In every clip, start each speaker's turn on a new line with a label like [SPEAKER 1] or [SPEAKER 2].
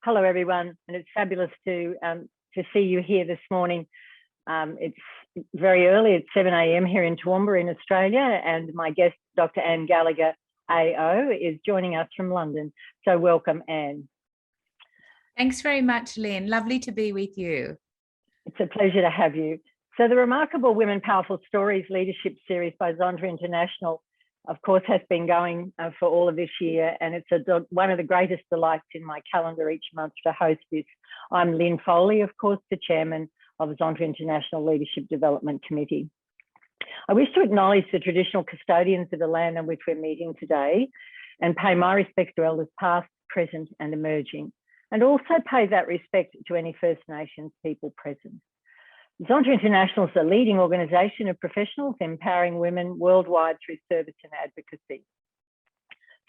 [SPEAKER 1] Hello, everyone, and it's fabulous to see you here this morning. It's very early, it's 7 a.m. here in Toowoomba in Australia, and my guest, Dr. Anne Gallagher AO, is joining us from London. So welcome, Anne.
[SPEAKER 2] Thanks very much, Lynn. Lovely to be with you.
[SPEAKER 1] It's a pleasure to have you. So the Remarkable Women Powerful Stories Leadership Series by Zonda International, of course, has been going for all of this year, and it's one of the greatest delights in my calendar each month to host this. I'm Lynn Foley, of course, the chairman of Zonda International Leadership Development Committee. I wish to acknowledge the traditional custodians of the land on which we're meeting today and pay my respect to elders past, present and emerging, and also pay that respect to any First Nations people present. Zonda International is a leading organisation of professionals empowering women worldwide through service and advocacy.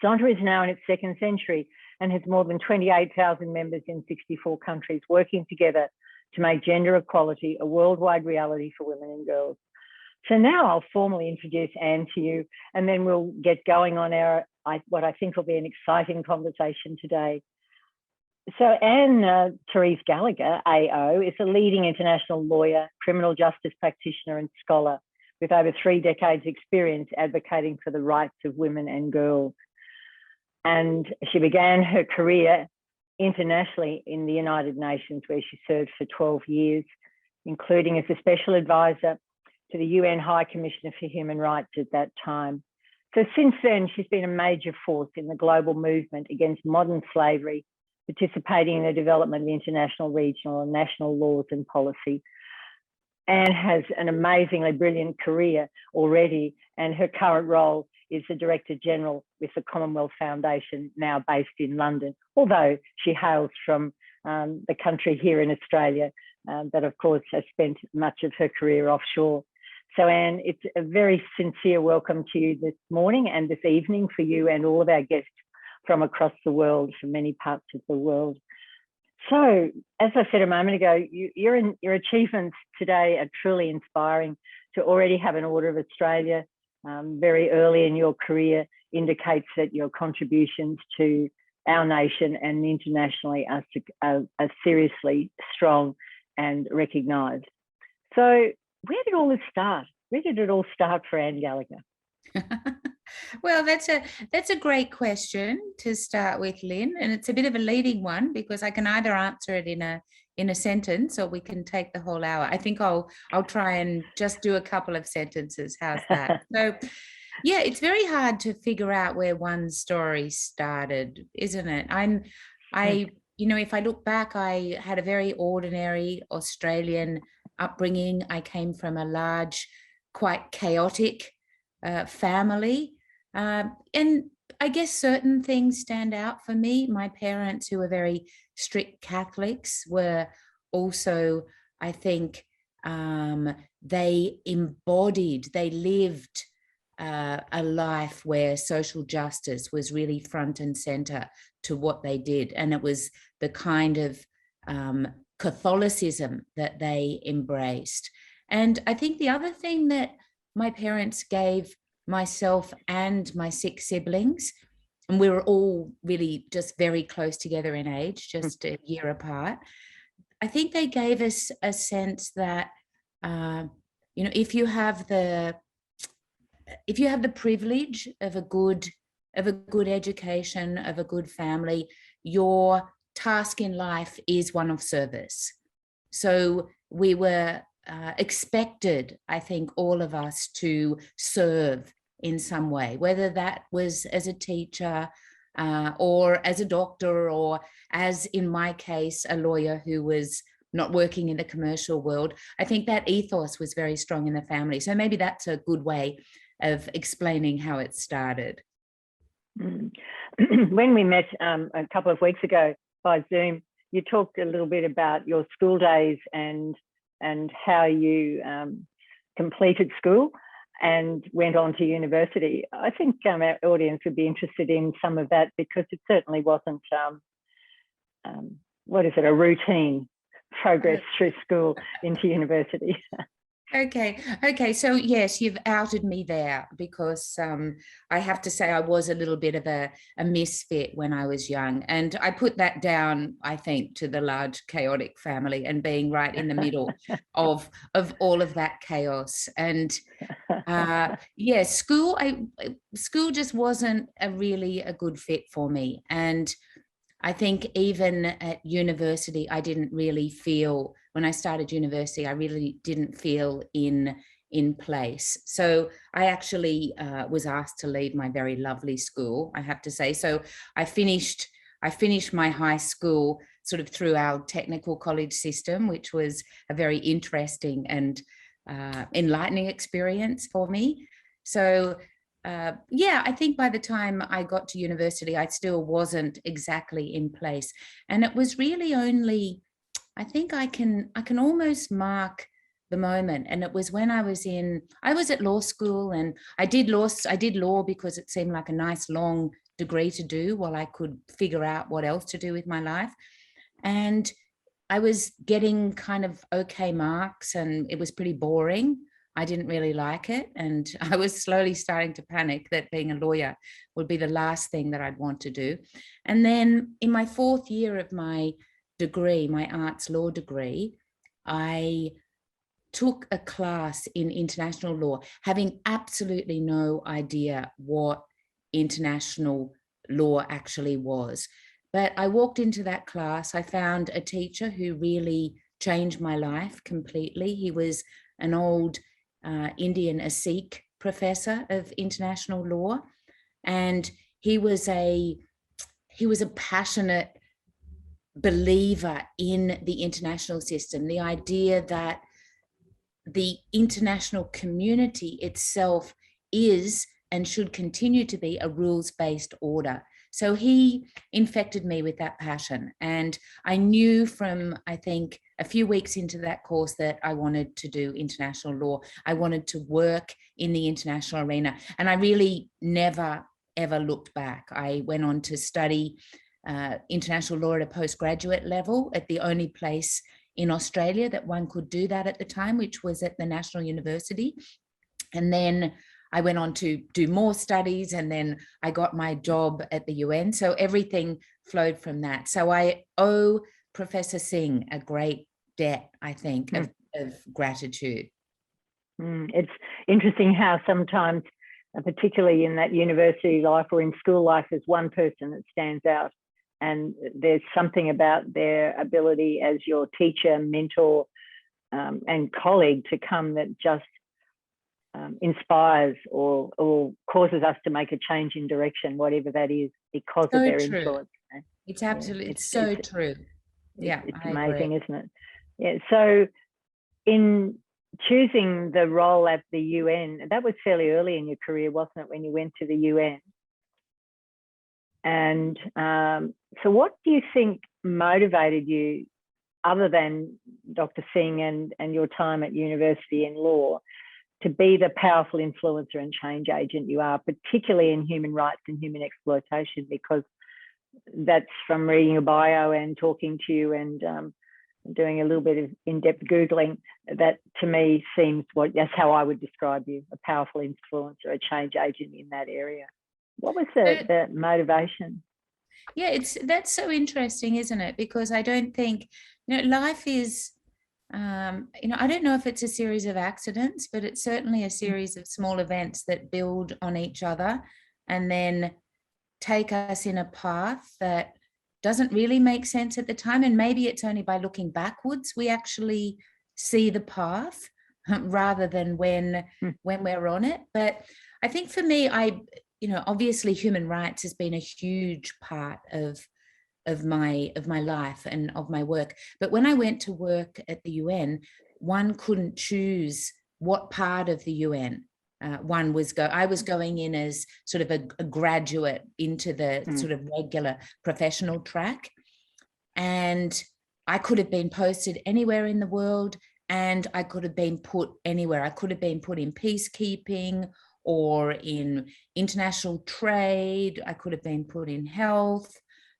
[SPEAKER 1] Zonda is now in its second century and has more than 28,000 members in 64 countries working together to make gender equality a worldwide reality for women and girls. So now I'll formally introduce Anne to you, and then we'll get going on what I think will be an exciting conversation today. So Anne Therese Gallagher AO is a leading international lawyer, criminal justice practitioner and scholar with over 3 decades experience advocating for the rights of women and girls. And she began her career internationally in the United Nations, where she served for 12 years, including as a special advisor to the UN High Commissioner for Human Rights at that time. So since then, she's been a major force in the global movement against modern slavery, participating in the development of international, regional and national laws and policy. Anne has an amazingly brilliant career already, and her current role is the Director General with the Commonwealth Foundation, now based in London, although she hails from the country here in Australia, that of course has spent much of her career offshore. So Anne, it's a very sincere welcome to you this morning and this evening for you and all of our guests from across the world, from many parts of the world. So, as I said a moment ago, your achievements today are truly inspiring. To already have an Order of Australia very early in your career indicates that your contributions to our nation and internationally are seriously strong and recognised. So, where did all this start? Where did it all start for Anne Gallagher?
[SPEAKER 2] Well, that's a great question to start with, Lynn, and it's a bit of a leading one because I can either answer it in a sentence or we can take the whole hour. I think I'll try and just do a couple of sentences. How's that? So, yeah, it's very hard to figure out where one story started, isn't it? If I look back, I had a very ordinary Australian upbringing. I came from a large, quite chaotic family. And I guess certain things stand out for me. My parents, who were very strict Catholics, were also, I think, they lived a life where social justice was really front and center to what they did. And it was the kind of Catholicism that they embraced. And I think the other thing that my parents gave myself and my 6 siblings, and we were all really just very close together in age, just a year apart. I think they gave us a sense that, if you have the privilege of a good education, of a good family, your task in life is one of service. So we were expected, I think, all of us to serve in some way, whether that was as a teacher or as a doctor, or as in my case, a lawyer who was not working in the commercial world. I think that ethos was very strong in the family. So maybe that's a good way of explaining how it started.
[SPEAKER 1] When we met a couple of weeks ago by Zoom, you talked a little bit about your school days and how you completed school and went on to university. I think our audience would be interested in some of that, because it certainly wasn't, a routine progress through school into university.
[SPEAKER 2] Okay. So yes, you've outed me there, because I have to say I was a little bit of a misfit when I was young, and I put that down, I think, to the large chaotic family and being right in the middle of all of that chaos. And yeah, school just wasn't really a good fit for me. And I think even at university, I didn't really feel, when I started university, I really didn't feel in place. So I actually was asked to leave my very lovely school, I have to say. So I finished my high school sort of through our technical college system, which was a very interesting and enlightening experience for me. So yeah, I think by the time I got to university, I still wasn't exactly in place. And it was really only, I think I can almost mark the moment. And it was when I was at law school, and I did law because it seemed like a nice long degree to do while I could figure out what else to do with my life. And I was getting kind of okay marks, and it was pretty boring. I didn't really like it. And I was slowly starting to panic that being a lawyer would be the last thing that I'd want to do. And then in my fourth year of my degree, my arts law degree, I took a class in international law, having absolutely no idea what international law actually was. But I walked into that class, I found a teacher who really changed my life completely. He was an old Indian, a Sikh professor of international law, and he was a passionate believer in the international system, the idea that the international community itself is and should continue to be a rules-based order. So he infected me with that passion. And I knew from, I think, a few weeks into that course that I wanted to do international law. I wanted to work in the international arena. And I really never, ever looked back. I went on to study international law at a postgraduate level at the only place in Australia that one could do that at the time, which was at the National University. And then I went on to do more studies, and then I got my job at the UN. So everything flowed from that. So I owe Professor Singh a great debt, I think, of gratitude.
[SPEAKER 1] It's interesting how sometimes, particularly in that university life or in school life, there's one person that stands out, and there's something about their ability as your teacher, mentor, and colleague to come that just inspires or causes us to make a change in direction, whatever that is, because of their influence.
[SPEAKER 2] It's absolutely, it's so true. Yeah,
[SPEAKER 1] it's amazing, isn't it? Yeah. So in choosing the role at the UN, that was fairly early in your career, wasn't it, when you went to the UN? And so what do you think motivated you, other than Dr. Singh and your time at university in law, to be the powerful influencer and change agent you are, particularly in human rights and human exploitation? Because that's from reading your bio and talking to you and doing a little bit of in-depth Googling, that to me seems that's how I would describe you, a powerful influencer, a change agent in that area. What was the motivation?
[SPEAKER 2] Yeah, that's so interesting, isn't it? Because I don't think, life is, I don't know if it's a series of accidents, but it's certainly a series of small events that build on each other and then take us in a path that doesn't really make sense at the time. And maybe it's only by looking backwards we actually see the path rather than when we're on it. But I think for me, obviously human rights has been a huge part of my life and of my work. But when I went to work at the UN, one couldn't choose what part of the UN I was going in as sort of a graduate into the sort of regular professional track. And I could have been posted anywhere in the world, and I could have been put anywhere. I could have been put in peacekeeping or in international trade. I could have been put in health.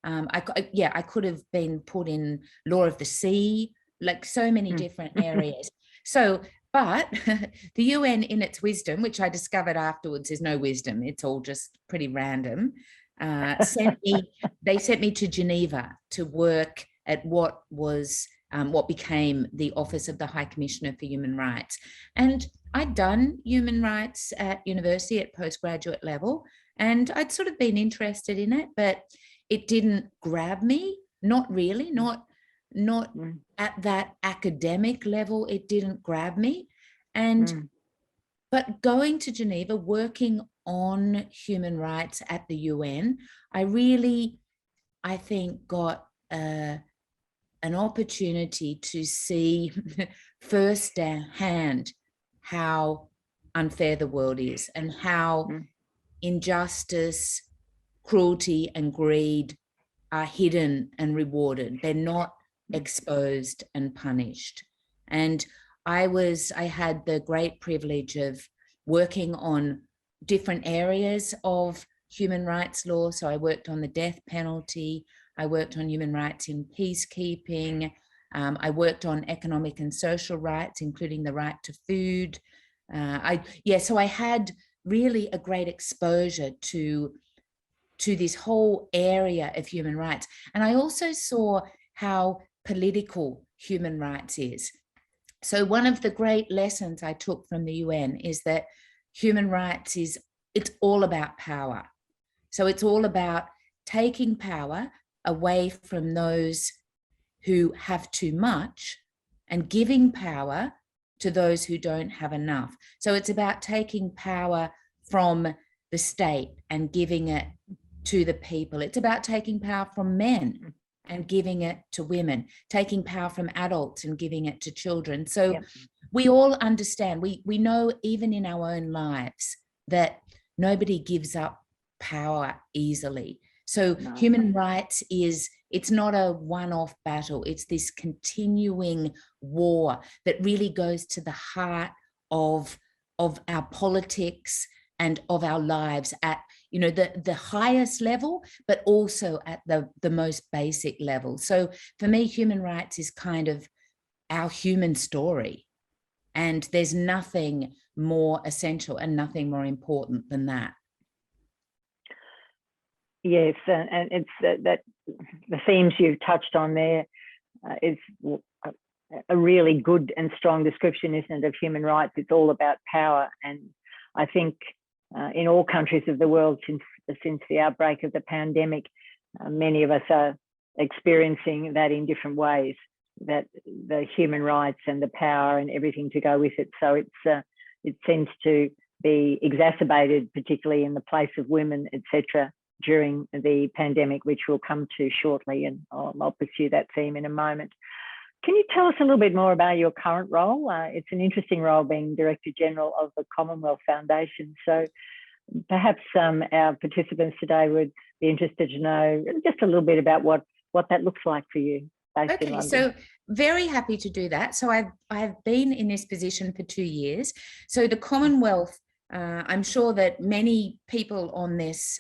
[SPEAKER 2] I could have been put in law of the sea, like so many different areas. So But the UN, in its wisdom, which I discovered afterwards is no wisdom, it's all just pretty random, they sent me to Geneva to work at what became the Office of the High Commissioner for Human Rights. And I'd done human rights at university at postgraduate level, and I'd sort of been interested in it, but it didn't grab me. Not really, not at that academic level, it didn't grab me. And but going to Geneva, working on human rights at the UN, I think, got an opportunity to see firsthand how unfair the world is, and how injustice, cruelty, and greed are hidden and rewarded. They're not exposed and punished. And I had the great privilege of working on different areas of human rights law. So I worked on the death penalty, I worked on human rights in peacekeeping, I worked on economic and social rights, including the right to food. So I had really a great exposure to this whole area of human rights. And I also saw how political human rights is. So one of the great lessons I took from the UN is that human rights it's all about power. So it's all about taking power away from those who have too much and giving power to those who don't have enough. So it's about taking power from the state and giving it to the people. It's about taking power from men and giving it to women, taking power from adults and giving it to children. So we all understand, we know even in our own lives that nobody gives up power easily. So human rights it's not a one-off battle. It's this continuing war that really goes to the heart of our politics and of our lives at the highest level, but also at the most basic level. So for me, human rights is kind of our human story, and there's nothing more essential and nothing more important than that.
[SPEAKER 1] Yes, and it's that the themes you've touched on there is a really good and strong description, isn't it, of human rights. It's all about power, and I think in all countries of the world since the outbreak of the pandemic, many of us are experiencing that in different ways, that the human rights and the power and everything to go with it. So it seems to be exacerbated, particularly in the place of women, etc., during the pandemic, which we'll come to shortly, and I'll pursue that theme in a moment. Can you tell us a little bit more about your current role? It's an interesting role, being Director General of the Commonwealth Foundation. So perhaps our participants today would be interested to know just a little bit about what that looks like for you based in London.
[SPEAKER 2] So very happy to do that. So I've been in this position for 2 years. So the Commonwealth, I'm sure that many people on this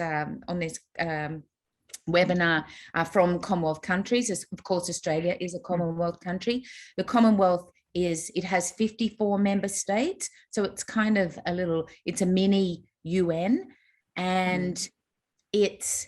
[SPEAKER 2] webinar are from Commonwealth countries. Of course, Australia is a Commonwealth country. The Commonwealth has 54 member states. So it's kind of it's a mini UN, and it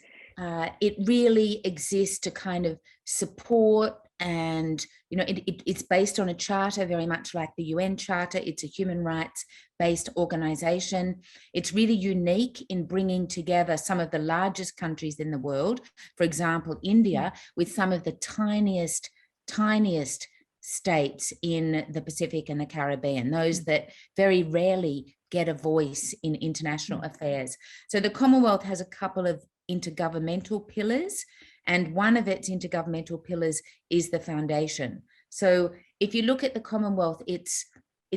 [SPEAKER 2] really exists to kind of support, and it's based on a charter very much like the UN Charter. It's a human rights based organization. It's really unique in bringing together some of the largest countries in the world, for example, India, with some of the tiniest states in the Pacific and the Caribbean, those that very rarely get a voice in international affairs. So the Commonwealth has a couple of intergovernmental pillars, and one of its intergovernmental pillars is the foundation. So if you look at the Commonwealth, it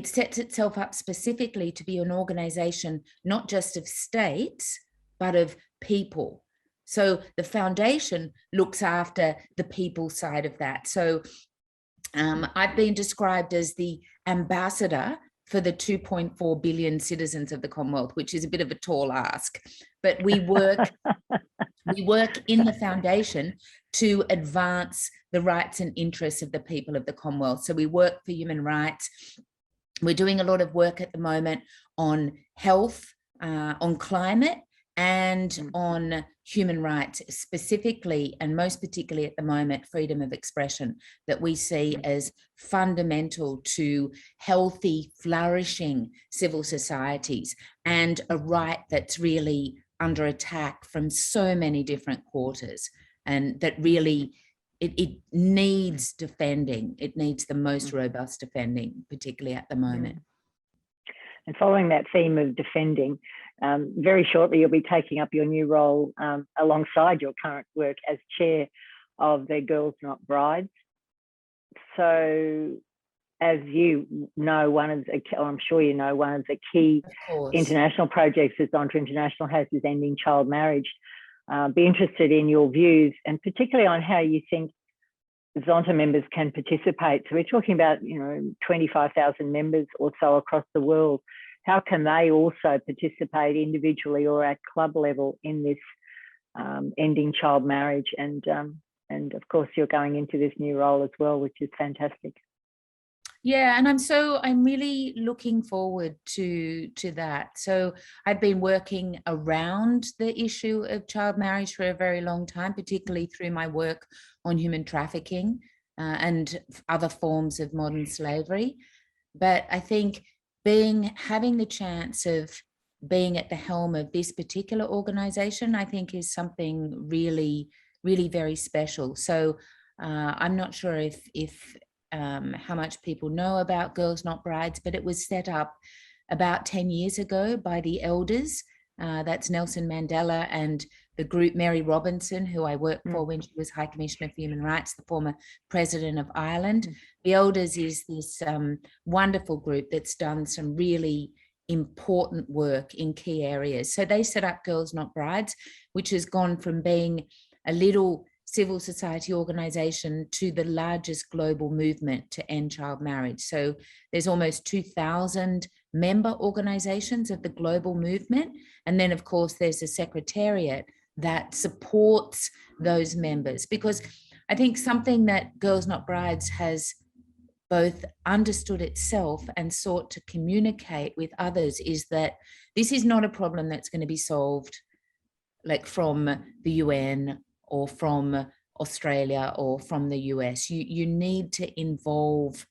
[SPEAKER 2] sets itself up specifically to be an organization not just of states, but of people. So the foundation looks after the people side of that. So I've been described as the ambassador for the 2.4 billion citizens of the Commonwealth, which is a bit of a tall ask, but we work in the foundation to advance the rights and interests of the people of the Commonwealth. So we work for human rights We're doing a lot of work at the moment on health, on climate, and on human rights, specifically and most particularly at the moment, freedom of expression, that we see as fundamental to healthy, flourishing civil societies, and a right that's really under attack from so many different quarters, and that really it needs defending. It needs the most robust defending, particularly at the moment.
[SPEAKER 1] And following that theme of defending, very shortly you'll be taking up your new role alongside your current work as chair of the Girls Not Brides. So, as you know, I'm sure you know, one of the key international projects that Zonta International has is ending child marriage. Be interested in your views, and particularly on how you think Zonta members can participate. So we're talking about, 25,000 members or so across the world. How can they also participate individually or at club level in this ending child marriage? And of course, you're going into this new role as well, which is fantastic.
[SPEAKER 2] Yeah, and I'm really looking forward to that. So I've been working around the issue of child marriage for a very long time, particularly through my work on human trafficking and other forms of modern slavery. But I think having the chance of being at the helm of this particular organization, I think is something really, really very special. So I'm not sure if how much people know about Girls Not Brides, but it was set up about 10 years ago by the elders. That's Nelson Mandela and the group Mary Robinson, who I worked for when she was High Commissioner for Human Rights, the former president of Ireland. The elders is this wonderful group that's done some really important work in key areas. So they set up Girls Not Brides, which has gone from being a little civil society organization to the largest global movement to end child marriage. So there's almost 2,000 member organizations of the global movement. And then, of course, there's a secretariat that supports those members, because I think something that Girls Not Brides has both understood itself and sought to communicate with others is that this is not a problem that's going to be solved like from the UN or from Australia or from the US. You need to involve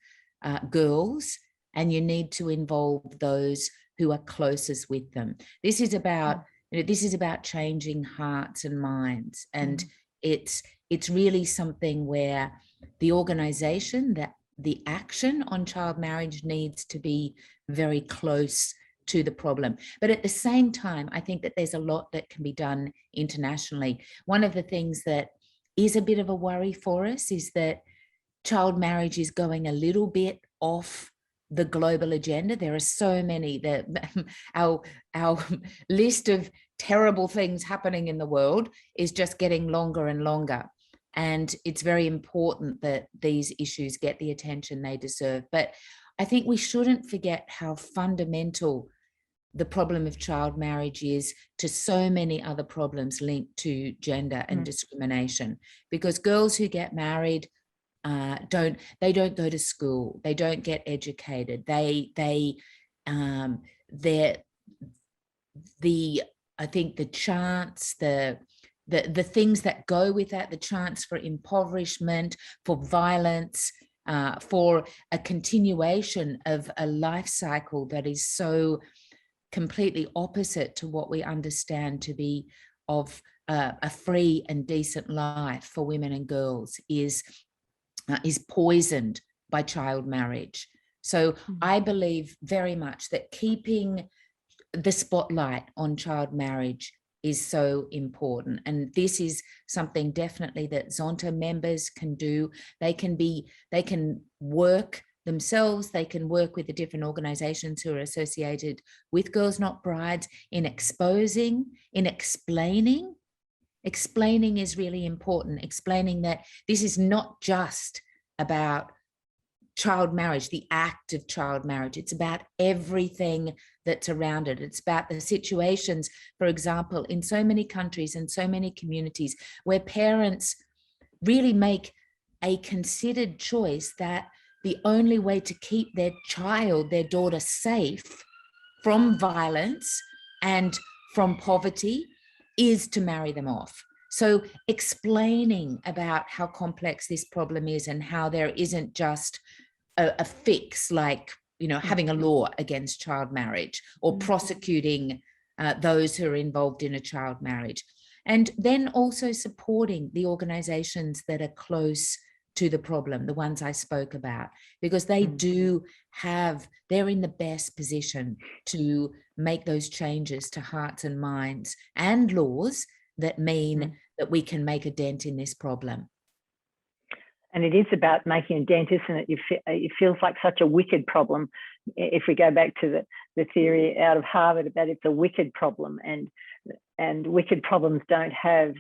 [SPEAKER 2] girls, and you need to involve those who are closest with them. This is about changing hearts and minds, and it's really something where the organization, that the action on child marriage needs to be very close to the problem. But at the same time, I think that there's a lot that can be done internationally. One of the things that is a bit of a worry for us is that child marriage is going a little bit off the global agenda. There are so many that our list of terrible things happening in the world is just getting longer and longer. And it's very important that these issues get the attention they deserve. But I think we shouldn't forget how fundamental the problem of child marriage is to so many other problems linked to gender and discrimination. Because girls who get married don't go to school, they don't get educated, I think the chance, the things that go with that, the chance for impoverishment, for violence, for a continuation of a life cycle that is so completely opposite to what we understand to be of a free and decent life for women and girls is poisoned by child marriage. So I believe very much that keeping the spotlight on child marriage is so important. And this is something definitely that Zonta members can do. They can work themselves, they can work with the different organizations who are associated with Girls Not Brides in exposing, in explaining. Explaining is really important. Explaining that this is not just about child marriage, the act of child marriage. It's about everything that's around it. It's about the situations, for example, in so many countries and so many communities where parents really make a considered choice that the only way to keep their child, their daughter, safe from violence and from poverty is to marry them off. So explaining about how complex this problem is and how there isn't just a fix, like, you know, having a law against child marriage or prosecuting those who are involved in a child marriage. And then also supporting the organizations that are close to the problem, the ones I spoke about, because they they're in the best position to make those changes to hearts and minds and laws that mean that we can make a dent in this problem.
[SPEAKER 1] And it is about making a dent, isn't it? It feels like such a wicked problem. If we go back to the theory out of Harvard about it's a wicked problem, and wicked problems don't have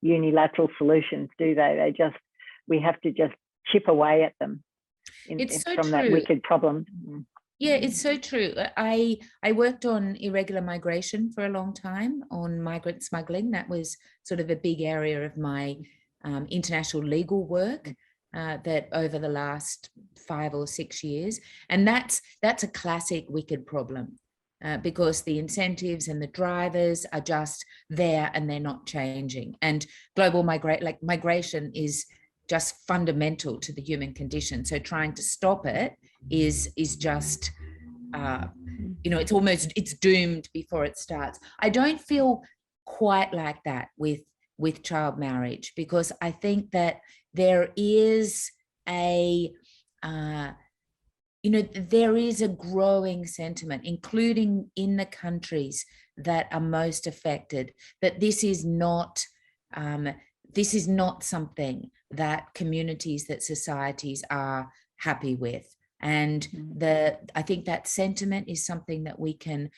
[SPEAKER 1] unilateral solutions, do they? We have to just chip away at them from that wicked problem.
[SPEAKER 2] Yeah, it's so true. I worked on irregular migration for a long time, on migrant smuggling. That was sort of a big area of my international legal work that over the last 5 or 6 years. And that's a classic wicked problem because the incentives and the drivers are just there and they're not changing. And global migration is just fundamental to the human condition. So trying to stop it is just, you know, it's doomed before it starts. I don't feel quite like that with child marriage, because I think that there is there is a growing sentiment, including in the countries that are most affected, that this is not something that communities, that societies are happy with. And I think that sentiment is something that we can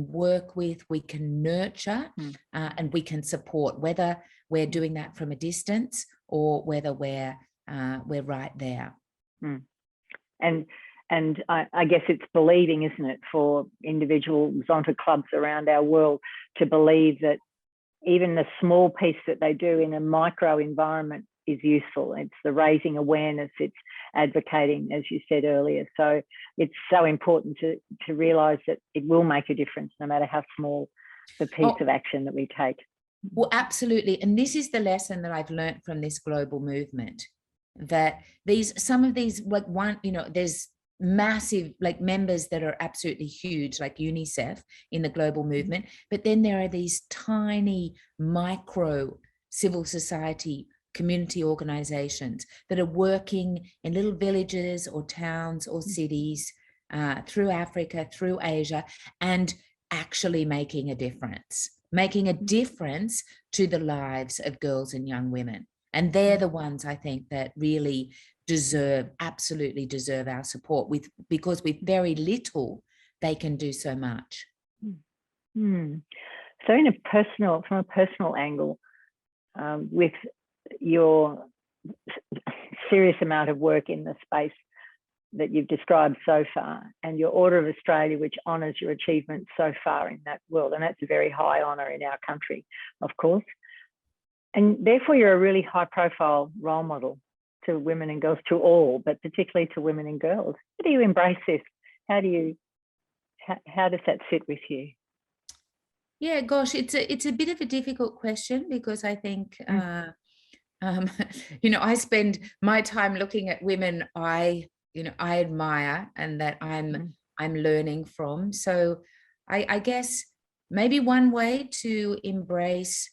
[SPEAKER 2] work with, we can nurture, and we can support, whether we're doing that from a distance or whether we're right there.
[SPEAKER 1] And I guess it's believing, isn't it, for individual Zonta clubs around our world to believe that even the small piece that they do in a micro environment is useful. It's the raising awareness, it's advocating, as you said earlier. So it's so important to realise that it will make a difference no matter how small the piece of action that we take.
[SPEAKER 2] Well, absolutely. And this is the lesson that I've learned from this global movement, that some of these, like there's massive members that are absolutely huge, like UNICEF in the global movement, but then there are these tiny micro civil society community organizations that are working in little villages or towns or cities through Africa, through Asia, and actually making a difference to the lives of girls and young women. And they're the ones, I think, that really absolutely deserve our support, because with very little, they can do so much.
[SPEAKER 1] So from a personal angle, with your serious amount of work in the space that you've described so far, and your Order of Australia, which honours your achievements so far in that world, and that's a very high honour in our country, of course. And therefore, you're a really high-profile role model to women and girls, to all, but particularly to women and girls. How do you embrace this? How does that sit with you?
[SPEAKER 2] Yeah, gosh, it's a bit of a difficult question, because I think, I spend my time looking at women I admire and that I'm learning from. So I guess maybe one way to embrace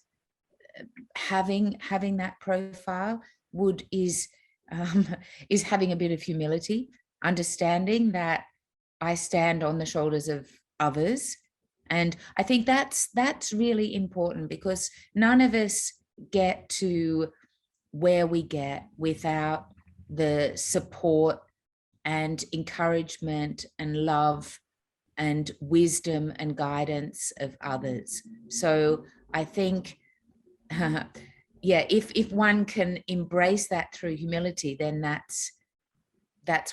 [SPEAKER 2] having that profile is having a bit of humility, understanding that I stand on the shoulders of others. And I think that's really important, because none of us get to where we get without the support and encouragement and love and wisdom and guidance of others. So I think, if one can embrace that through humility, then that's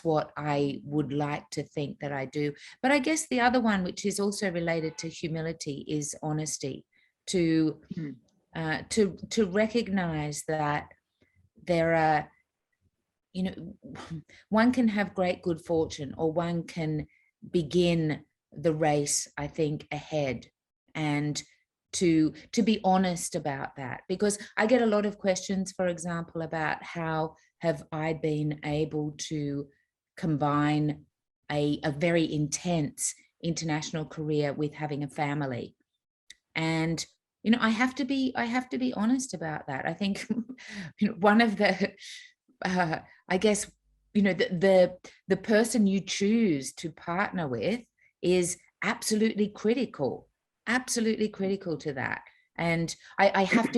[SPEAKER 2] what I would like to think that I do. But I guess the other one, which is also related to humility, is honesty, to recognize that there are, you know, one can have great good fortune, or one can begin the race, I think, ahead. And to be honest about that, because I get a lot of questions, for example, about how have I been able to combine a very intense international career with having a family. And you know, I have to be honest about that. I think you know, one of the I guess, you know, the person you choose to partner with is absolutely critical to that. And I have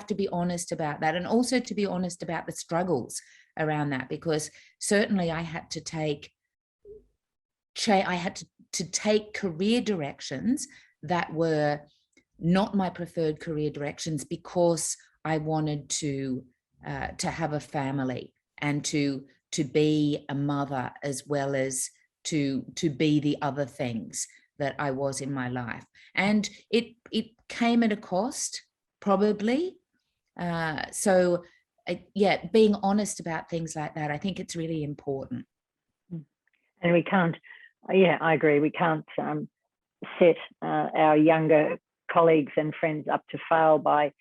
[SPEAKER 2] to be honest about that, and also to be honest about the struggles around that, because certainly I had to take career directions that were not my preferred career directions, because I wanted to have a family and to be a mother, as well as to be the other things that I was in my life. And it came at a cost, probably. So yeah, being honest about things like that, I think it's really important.
[SPEAKER 1] And we can't, yeah, I agree, we can't set our younger colleagues and friends up to fail by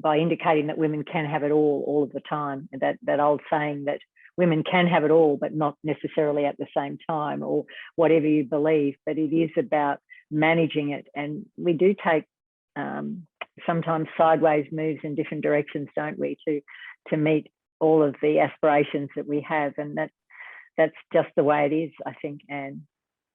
[SPEAKER 1] indicating that women can have it all of the time. That old saying that women can have it all, but not necessarily at the same time, or whatever you believe. But it is about managing it. And we do take sometimes sideways moves in different directions, don't we, to meet all of the aspirations that we have. And that's just the way it is, I think, Anne.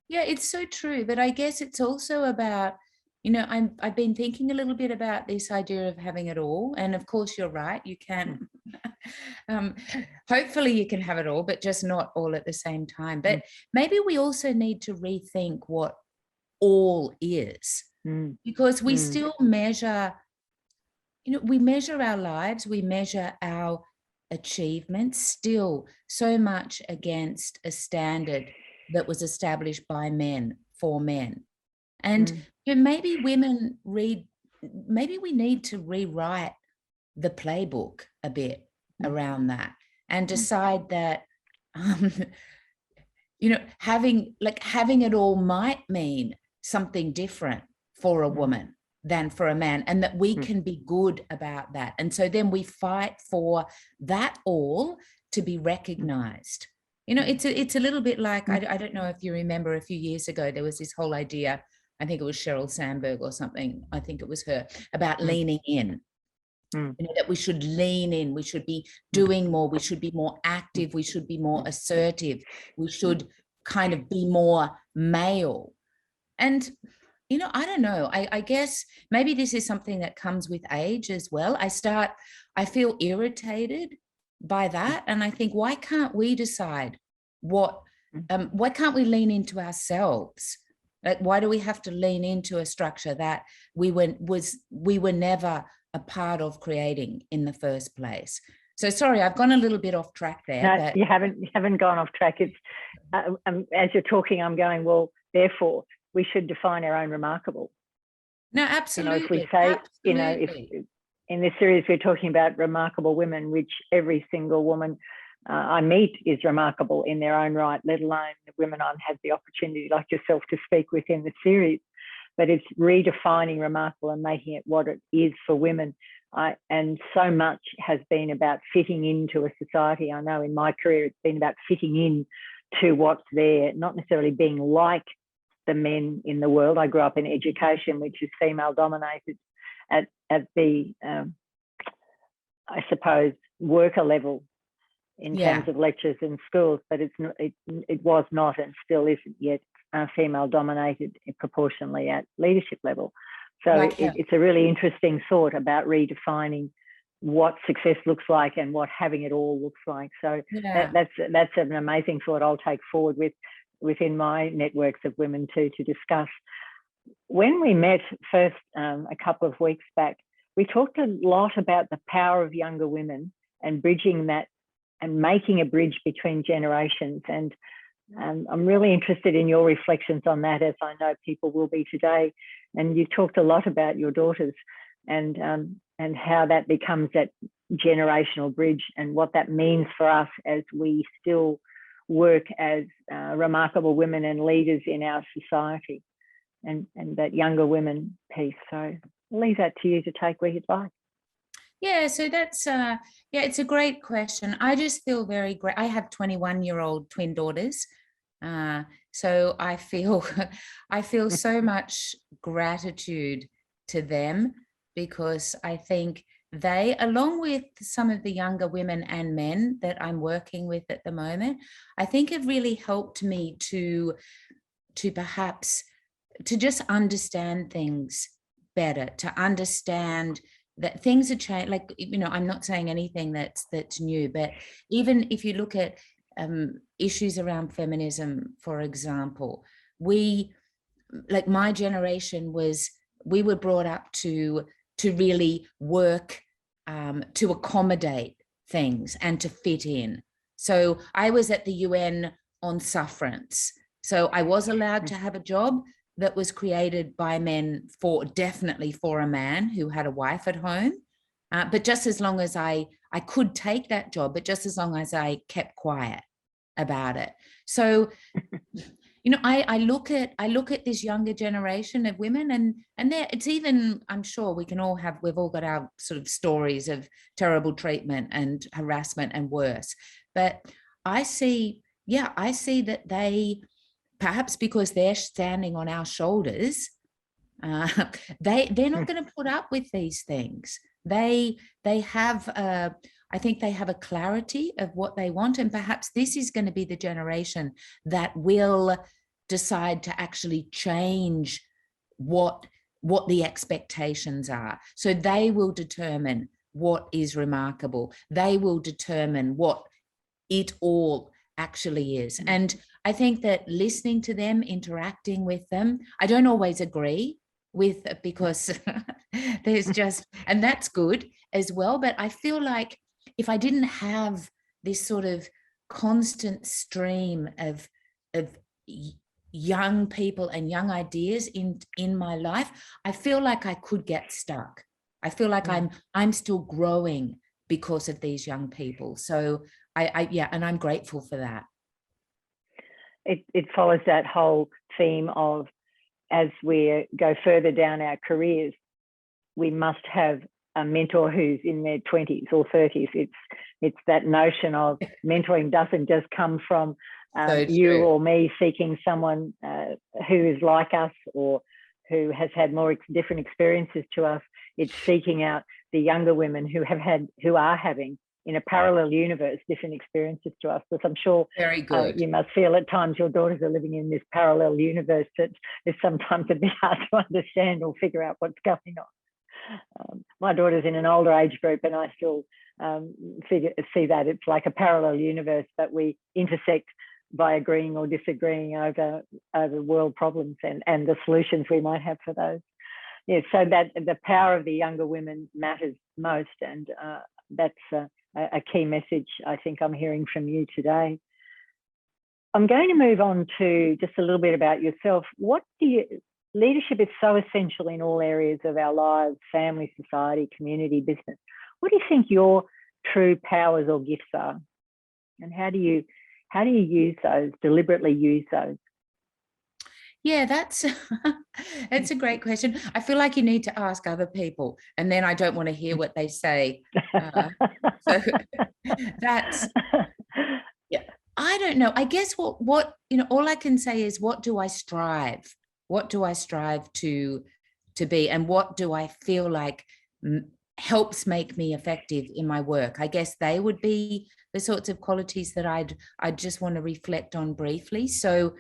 [SPEAKER 2] Yeah, it's so true. But I guess it's also about, you know, I've been thinking a little bit about this idea of having it all. And of course, you're right, you can. Hopefully you can have it all, but just not all at the same time. But maybe we also need to rethink what all is, because we still measure, you know, we measure our lives, we measure our achievements still so much against a standard that was established by men for men. And you know, maybe maybe we need to rewrite the playbook a bit around that, and decide that you know, having it all might mean something different for a woman than for a man, and that we can be good about that. And so then we fight for that all to be recognized. You know, it's a little bit like, I don't know if you remember, a few years ago there was this whole idea, I think it was Sheryl Sandberg or something, I think it was her, about leaning in. You know, that we should lean in, we should be doing more, we should be more active, we should be more assertive, we should kind of be more male. And you know, I don't know, I guess maybe this is something that comes with age as well. I feel irritated by that, and I think, why can't we decide why can't we lean into ourselves? Like, why do we have to lean into a structure that we were never a part of creating in the first place? So sorry, I've gone a little bit off track there.
[SPEAKER 1] No,
[SPEAKER 2] but
[SPEAKER 1] you haven't gone off track. It's as you're talking, I'm going, well, therefore we should define our own remarkable.
[SPEAKER 2] No, absolutely.
[SPEAKER 1] You know, if we say, you know, if in this series we're talking about remarkable women, which every single woman I meet is remarkable in their own right, let alone the women I've had the opportunity, like yourself, to speak within the series. But it's redefining remarkable and making it what it is for women. And so much has been about fitting into a society. I know in my career it's been about fitting in to what's there, not necessarily being like the men in the world. I grew up in education, which is female dominated at the I suppose worker level in terms of lectures in schools, but it was not and still isn't yet female dominated proportionally at leadership level. So it's a really interesting thought about redefining what success looks like and what having it all looks like. So that's an amazing thought I'll take forward within my networks of women too, to discuss. When we met first a couple of weeks back, we talked a lot about the power of younger women and bridging that and making a bridge between generations. And I'm really interested in your reflections on that, as I know people will be today. And you talked a lot about your daughters and how that becomes that generational bridge and what that means for us as we still work as remarkable women and leaders in our society, and that younger women piece. So I'll leave that to you to take where you'd like.
[SPEAKER 2] Yeah, so that's it's a great question. I just feel very great. I have 21-year-old twin daughters. So I feel so much gratitude to them, because I think they, along with some of the younger women and men that I'm working with at the moment, I think have really helped me to perhaps to just understand things better, to understand that things are changing. Like, you know, I'm not saying anything that's new, but even if you look at issues around feminism, for example, like my generation we were brought up to really work to accommodate things and to fit in. So I was at the UN on sufferance. So I was allowed to have a job that was created by men, definitely for a man who had a wife at home. But just as long as I could take that job, but just as long as I kept quiet about it. So, you know, I look at this younger generation of women, and it's even, I'm sure we've all got our sort of stories of terrible treatment and harassment and worse. But I see that they, perhaps because they're standing on our shoulders, they're not going to put up with these things. They have I think they have a clarity of what they want, and perhaps this is going to be the generation that will decide to actually change what the expectations are. So they will determine what is remarkable. They will determine what it all actually is. And I think that listening to them, interacting with them, I don't always agree with, because there's just, and that's good as well. But I feel like if I didn't have this sort of constant stream of young people and young ideas in my life, I feel like I could get stuck. I feel like I'm still growing because of these young people. So and I'm grateful for that.
[SPEAKER 1] It follows that whole theme of, as we go further down our careers, we must have a mentor who's in their 20s or 30s. It's that notion of mentoring doesn't just come from you or me seeking someone who is like us or who has had more different experiences to us. It's seeking out the younger women who are having, in a parallel universe, different experiences to us. Because I'm sure
[SPEAKER 2] very good.
[SPEAKER 1] You must feel at times your daughters are living in this parallel universe that is sometimes a bit hard to understand or figure out what's going on. My daughter's in an older age group, and I still see that it's like a parallel universe, but we intersect by agreeing or disagreeing over world problems and the solutions we might have for those. Yeah, so that the power of the younger women matters most, and that's a key message I think I'm hearing from you today. I'm going to move on to just a little bit about yourself. Leadership is so essential in all areas of our lives: family, society, community, business. What do you think your true powers or gifts are, and how do you use those, deliberately use those?
[SPEAKER 2] Yeah, that's a great question. I feel like you need to ask other people, and then I don't want to hear what they say. So that's, yeah, I don't know. I guess what all I can say is, what do I strive? What do I strive to be, and what do I feel like helps make me effective in my work? I guess they would be the sorts of qualities that I'd just want to reflect on briefly. So,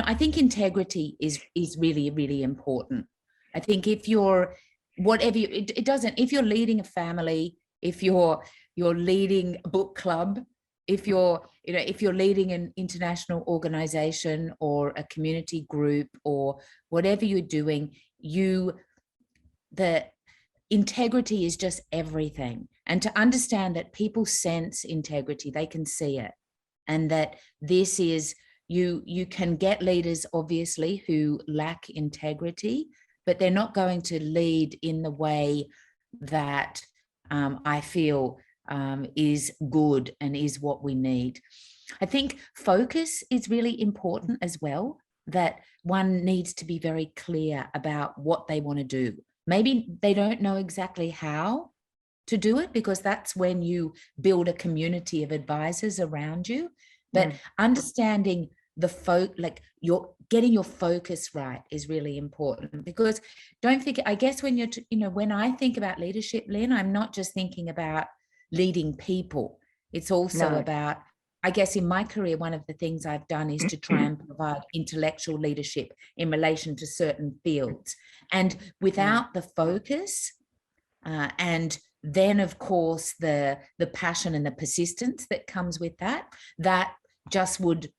[SPEAKER 2] I think integrity is really, really important. I think if you're if you're leading a family, if you're leading a book club, if you're leading an international organization or a community group or whatever you're doing, the integrity is just everything. And to understand that people sense integrity, they can see it, and that this is, you can get leaders, obviously, who lack integrity, but they're not going to lead in the way that I feel is good and is what we need. I think focus is really important as well, that one needs to be very clear about what they want to do. Maybe they don't know exactly how to do it, because that's when you build a community of advisors around you. But understanding like you're getting your focus right is really important, because don't think, I guess when you're, when I think about leadership, Lynn, I'm not just thinking about leading people. It's also about, I guess in my career, one of the things I've done is to try and provide intellectual leadership in relation to certain fields. And without the focus, and then of course the passion and the persistence that comes with that just would,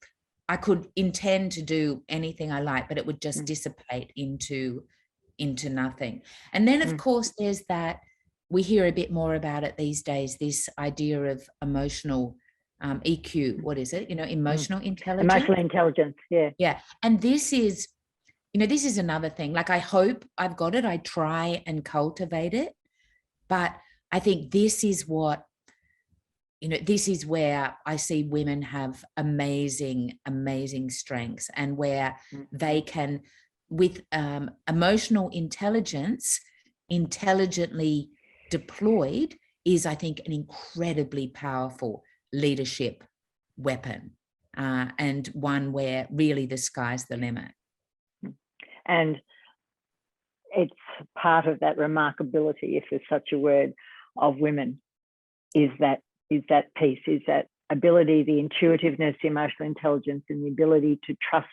[SPEAKER 2] I could intend to do anything I like, but it would just dissipate into nothing. And then of course there's that, we hear a bit more about it these days, this idea of emotional EQ. What is it? Emotional intelligence.
[SPEAKER 1] Emotional intelligence.
[SPEAKER 2] Yeah. And this is, this is another thing. Like, I hope I've got it. I try and cultivate it. But I think this is what, this is where I see women have amazing, amazing strengths, and where they can, with emotional intelligence, intelligently deployed, is, I think, an incredibly powerful leadership weapon, and one where really the sky's the limit.
[SPEAKER 1] And it's part of that remarkability, if there's such a word, of women, is that piece, is that ability, the intuitiveness, the emotional intelligence, and the ability to trust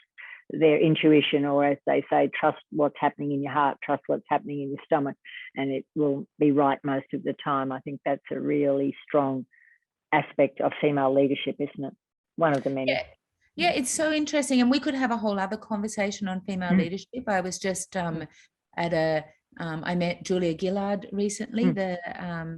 [SPEAKER 1] their intuition, or as they say, trust what's happening in your heart, trust what's happening in your stomach, and it will be right most of the time. I think that's a really strong aspect of female leadership, isn't it? One of the many.
[SPEAKER 2] Yeah, it's so interesting. And we could have a whole other conversation on female leadership. I was just I met Julia Gillard recently, the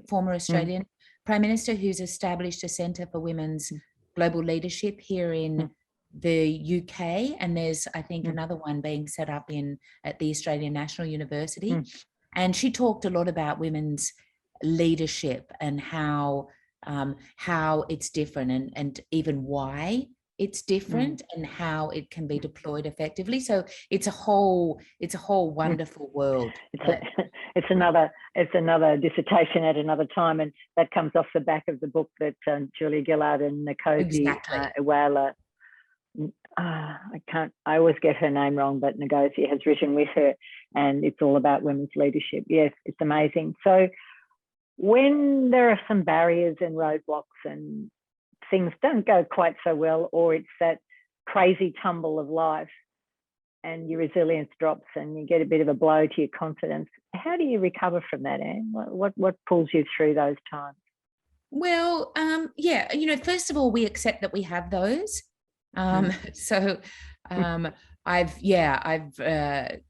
[SPEAKER 2] former Australian Prime Minister, who's established a Centre for Women's Global Leadership here in the UK. And there's, I think, another one being set up at the Australian National University. And she talked a lot about women's leadership and how it's different, and even why it's different, and how it can be deployed effectively. So it's a whole wonderful world.
[SPEAKER 1] It's another dissertation at another time, and that comes off the back of the book that Julia Gillard and Ngozi Iweala, I always get her name wrong, but Ngozi has written with her, and it's all about women's leadership. Yes, it's amazing. So when there are some barriers and roadblocks and things don't go quite so well, or it's that crazy tumble of life and your resilience drops and you get a bit of a blow to your confidence, how do you recover from that, Anne? What pulls you through those times?
[SPEAKER 2] Well, first of all, we accept that we have those. I've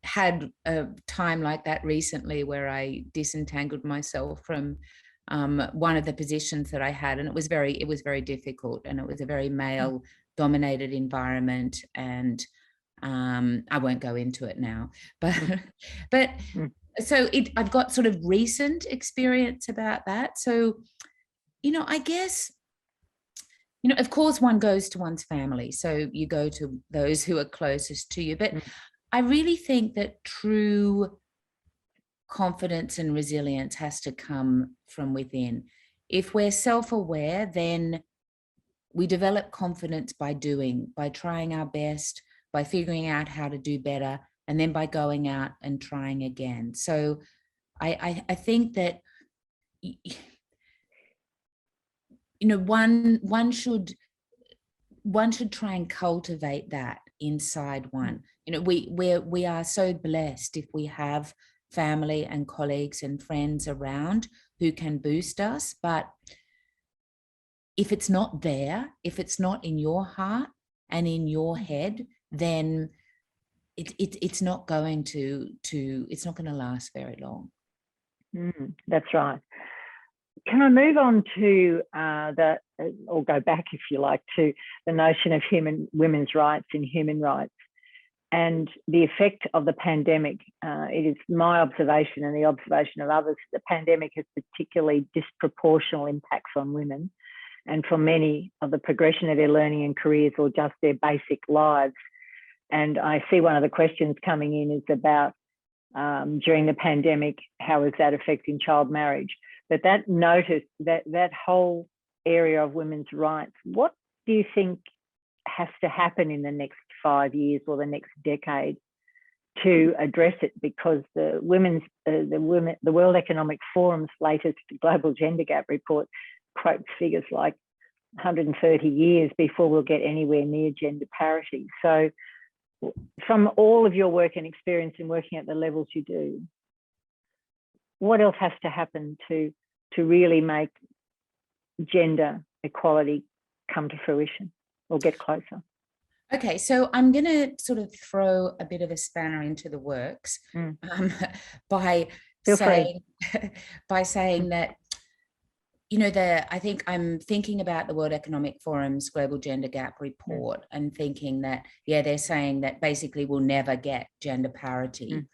[SPEAKER 2] had a time like that recently where I disentangled myself from one of the positions that I had, and it was very difficult, and it was a very male dominated environment, and I won't go into it now, but so I've got sort of recent experience about that. So, I guess, of course one goes to one's family, so you go to those who are closest to you, but I really think that true confidence and resilience has to come from within. If we're self-aware, then we develop confidence by trying our best, by figuring out how to do better, and then by going out and trying again. So I think that one should try and cultivate that inside one. We are so blessed if we have family and colleagues and friends around who can boost us, but if it's not there, if it's not in your heart and in your head, then it's not going to last very long.
[SPEAKER 1] That's right. Can I move on to or go back, if you like, to the notion of women's rights and human rights? and the effect of the pandemic. It is my observation and the observation of others, the pandemic has particularly disproportional impacts on women, and for many of the progression of their learning and careers or just their basic lives. And I see one of the questions coming in is about during the pandemic, how is that affecting child marriage? But that notice, that whole area of women's rights, what do you think has to happen in the next 5 years or the next decade to address it? Because the World Economic Forum's latest global gender gap report quotes figures like 130 years before we'll get anywhere near gender parity. So from all of your work and experience in working at the levels you do, what else has to happen to really make gender equality come to fruition or get closer?
[SPEAKER 2] Okay, so I'm going to sort of throw a bit of a spanner into the works by saying that, you know, I think I'm thinking about the World Economic Forum's Global Gender Gap report and thinking that, yeah, they're saying that basically we'll never get gender parity.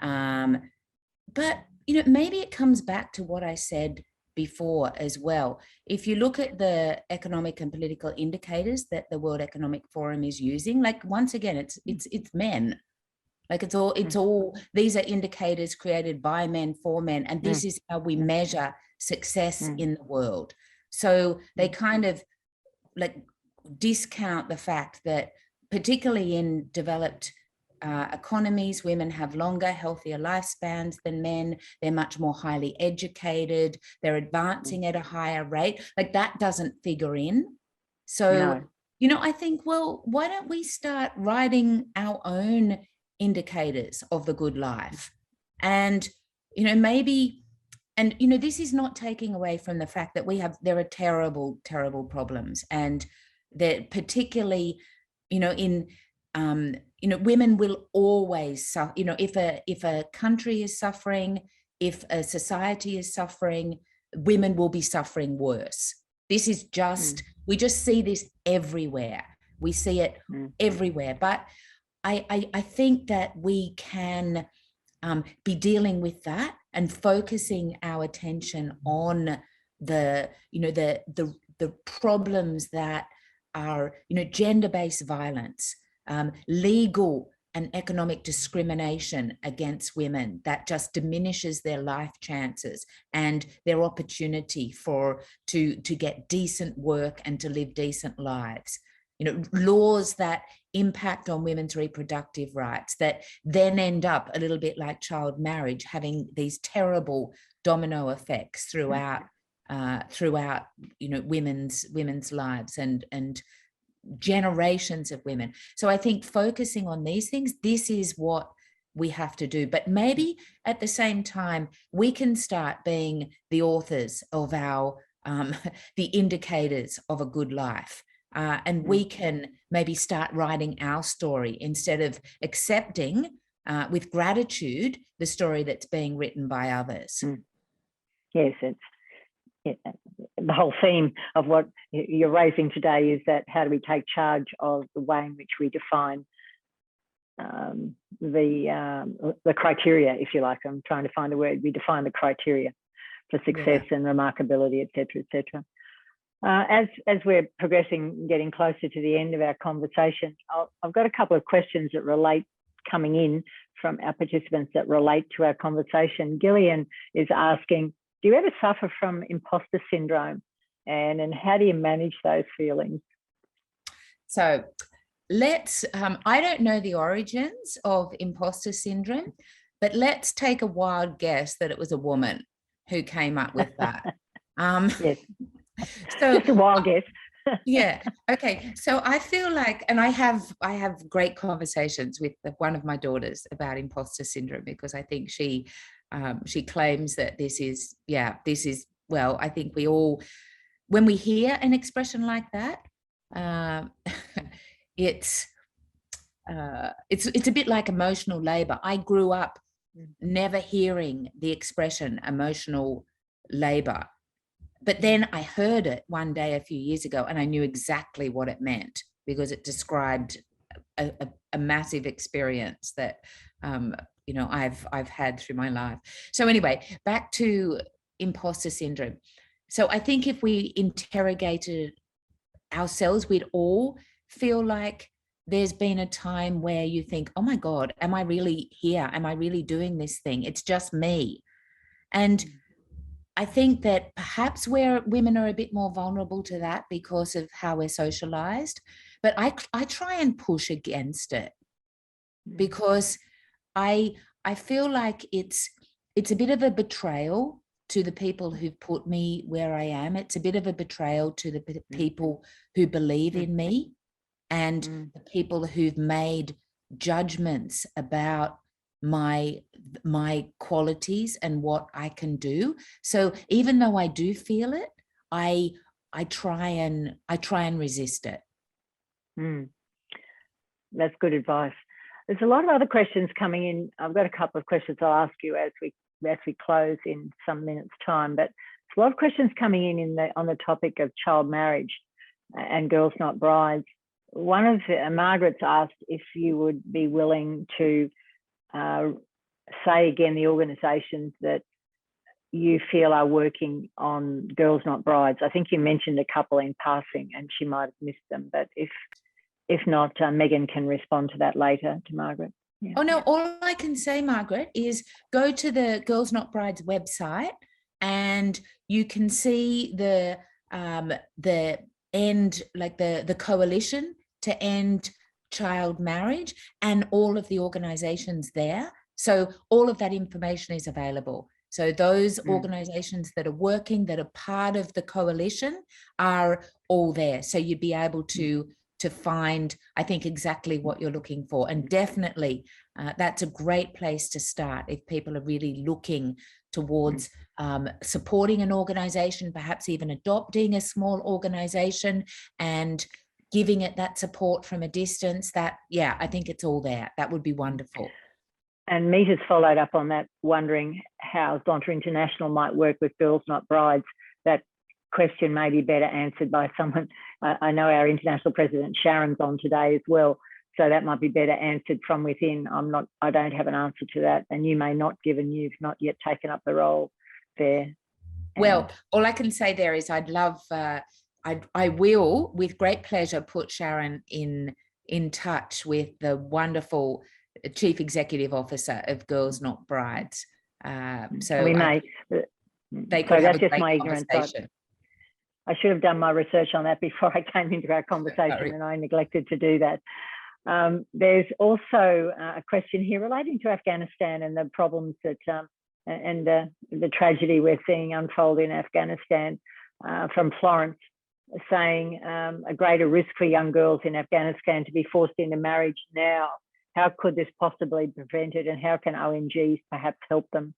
[SPEAKER 2] But, you know, maybe it comes back to what I said before as well. If you look at the economic and political indicators that the World Economic Forum is using, like, once again, it's men. Like it's all these are indicators created by men for men, and this is how we measure success in the world. So they kind of like discount the fact that particularly in developed economies, women have longer, healthier lifespans than men. They're much more highly educated. They're advancing at a higher rate. Like that doesn't figure in. So, you know, I think, well, why don't we start writing our own indicators of the good life? And, you know, maybe, and, you know, this is not taking away from the fact that there are terrible, terrible problems. And that particularly, you know, you know, women will always suffer. You know, if a country is suffering, if a society is suffering, women will be suffering worse. This is just, we just see this everywhere. We see it everywhere. But I think that we can be dealing with that and focusing our attention on the, you know, the problems that are, you know, gender-based violence, legal and economic discrimination against women that just diminishes their life chances and their opportunity to get decent work and to live decent lives. You know, laws that impact on women's reproductive rights that then end up a little bit like child marriage, having these terrible domino effects throughout, you know, women's lives and generations of women. So I think focusing on these things, this is what we have to do. But maybe at the same time, we can start being the authors of our, the indicators of a good life. And we can maybe start writing our story instead of accepting with gratitude the story that's being written by others.
[SPEAKER 1] Yes, the whole theme of what you're raising today is that how do we take charge of the way in which we define the criteria, if you like. I'm trying to find a word. We define the criteria for success and remarkability, et cetera, et cetera. As we're progressing, getting closer to the end of our conversation, I've got a couple of questions that relate coming in from our participants that relate to our conversation. Gillian is asking, do you ever suffer from imposter syndrome? And how do you manage those feelings?
[SPEAKER 2] So let's, I don't know the origins of imposter syndrome, but let's take a wild guess that it was a woman who came up with that.
[SPEAKER 1] Yes.
[SPEAKER 2] So
[SPEAKER 1] just a wild guess.
[SPEAKER 2] Yeah. Okay. So I feel like, and I have great conversations with one of my daughters about imposter syndrome, because I think she claims that this is, well, I think we all, when we hear an expression like that, it's a bit like emotional labor. I grew up never hearing the expression emotional labor. But then I heard it one day a few years ago and I knew exactly what it meant, because it described a massive experience that I've had through my life. So anyway, back to imposter syndrome. So I think if we interrogated ourselves, we'd all feel like there's been a time where you think, oh my God, am I really here? Am I really doing this thing? It's just me. And I think that perhaps women are a bit more vulnerable to that because of how we're socialized. But I try and push against it, because I feel like it's a bit of a betrayal to the people who've put me where I am. It's a bit of a betrayal to the people who believe in me, and the people who've made judgments about my qualities and what I can do. So even though I do feel it, I try and resist it.
[SPEAKER 1] That's good advice. There's a lot of other questions coming in. I've got a couple of questions I'll ask you as we close in some minutes' time, but there's a lot of questions coming in on the topic of child marriage and girls not brides. One of Margaret's asked if you would be willing to say again the organisations that you feel are working on girls not brides. I think you mentioned a couple in passing and she might have missed them, but if not, Megan can respond to that later to Margaret.
[SPEAKER 2] Yeah. Oh no, all I can say, Margaret, is go to the Girls Not Brides website and you can see the end, like the coalition to end child marriage and all of the organizations there. So all of that information is available. So those organizations that are working, that are part of the coalition, are all there. So you'd be able to find, I think, exactly what you're looking for. And definitely that's a great place to start if people are really looking towards supporting an organization, perhaps even adopting a small organization and giving it that support from a distance. That, yeah, I think it's all there. That would be wonderful.
[SPEAKER 1] And Meet has followed up on that, wondering how Zonta International might work with Girls Not Brides. That question may be better answered by someone. I know our international president Sharon's on today as well, so that might be better answered from within. I don't have an answer to that, and you may not, given you've not yet taken up the role there.
[SPEAKER 2] Well, all I can say there is I'd love, I will with great pleasure put Sharon in touch with the wonderful Chief Executive Officer of Girls Not Brides. So
[SPEAKER 1] we may.
[SPEAKER 2] They could have a great conversation.
[SPEAKER 1] I should have done my research on that before I came into our conversation, and I neglected to do that. There's also a question here relating to Afghanistan and the problems that and the tragedy we're seeing unfold in Afghanistan, from Florence, saying a greater risk for young girls in Afghanistan to be forced into marriage now. How could this possibly be prevented, and how can ONGs perhaps help them?